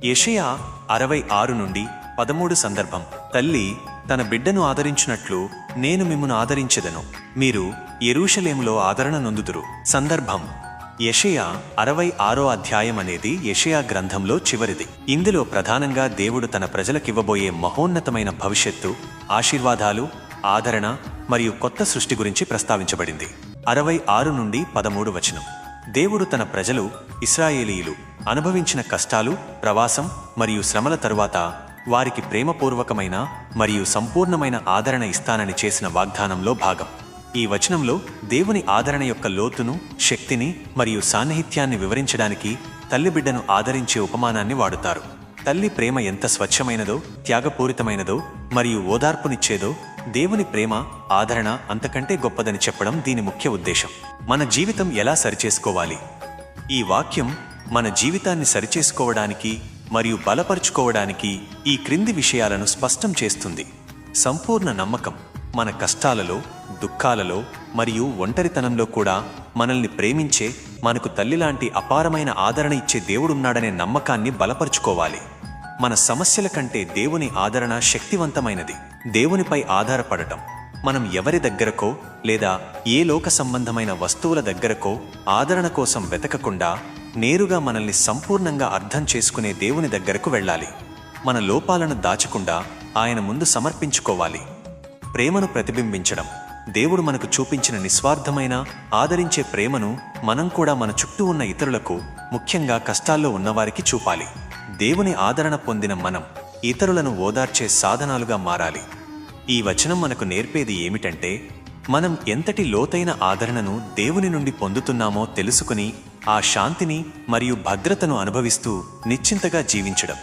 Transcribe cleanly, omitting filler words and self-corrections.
యెషయా 66:13 సందర్భం. తల్లి తన బిడ్డను ఆదరించినట్లు నేను మిమ్మును ఆదరించెదను, మీరు యెరూషలేములో ఆదరణ నొందుదురు. సందర్భం. యెషయా 66వ అధ్యాయం అనేది యెషయా గ్రంథంలో చివరిది. ఇందులో ప్రధానంగా దేవుడు తన ప్రజలకివ్వబోయే మహోన్నతమైన భవిష్యత్తు, ఆశీర్వాదాలు, ఆదరణ మరియు కొత్త సృష్టి గురించి ప్రస్తావించబడింది. 66-13 వచనం. దేవుడు తన ప్రజలు ఇశ్రాయేలీయులు అనుభవించిన కష్టాలు, ప్రవాసం మరియు శ్రమల తరువాత వారికి ప్రేమపూర్వకమైన మరియు సంపూర్ణమైన ఆదరణ ఇస్తానని చేసిన వాగ్దానంలో భాగం. ఈ వచనంలో దేవుని ఆదరణ యొక్క లోతును, శక్తిని మరియు సాన్నిహిత్యాన్ని వివరించడానికి తల్లి బిడ్డను ఆదరించే ఉపమానాన్ని వాడుతారు. తల్లి ప్రేమ ఎంత స్వచ్ఛమైనదో, త్యాగపూరితమైనదో మరియు ఓదార్పునిచ్చేదో, దేవుని ప్రేమ, ఆదరణ అంతకంటే గొప్పదని చెప్పడం దీని ముఖ్య ఉద్దేశం. మన జీవితం ఎలా సరిచేసుకోవాలి? ఈ వాక్యం మన జీవితాన్ని సరిచేసుకోవడానికి మరియు బలపరుచుకోవడానికి ఈ క్రింది విషయాలను స్పష్టం చేస్తుంది. సంపూర్ణ నమ్మకం. మన కష్టాలలో, దుఃఖాలలో మరియు ఒంటరితనంలో కూడా మనల్ని ప్రేమించే, మనకు తల్లిలాంటి అపారమైన ఆదరణ ఇచ్చే దేవుడున్నాడనే నమ్మకాన్ని బలపరుచుకోవాలి. మన సమస్యల కంటే దేవుని ఆదరణ శక్తివంతమైనది. దేవునిపై ఆధారపడటం. మనం ఎవరి దగ్గరకో లేదా ఏ లోక సంబంధమైన వస్తువుల దగ్గరకో ఆదరణ కోసం వెతకకుండా నేరుగా మనల్ని సంపూర్ణంగా అర్థం చేసుకునే దేవుని దగ్గరకు వెళ్ళాలి. మన లోపాలను దాచకుండా ఆయన ముందు సమర్పించుకోవాలి. ప్రేమను ప్రతిబింబించడం. దేవుడు మనకు చూపించిన నిస్వార్థమైన, ఆదరించే ప్రేమను మనం కూడా మన చుట్టూ ఉన్న ఇతరులకు, ముఖ్యంగా కష్టాల్లో ఉన్నవారికి చూపాలి. దేవుని ఆదరణ పొందిన మనం ఇతరులను ఓదార్చే సాధనాలుగా మారాలి. ఈ వచనం మనకు నేర్పేది ఏమిటంటే, మనం ఎంతటి లోతైన ఆదరణను దేవుని నుండి పొందుతున్నామో తెలుసుకుని ఆ శాంతిని మరియు భద్రతను అనుభవిస్తూ నిశ్చింతగా జీవించడం.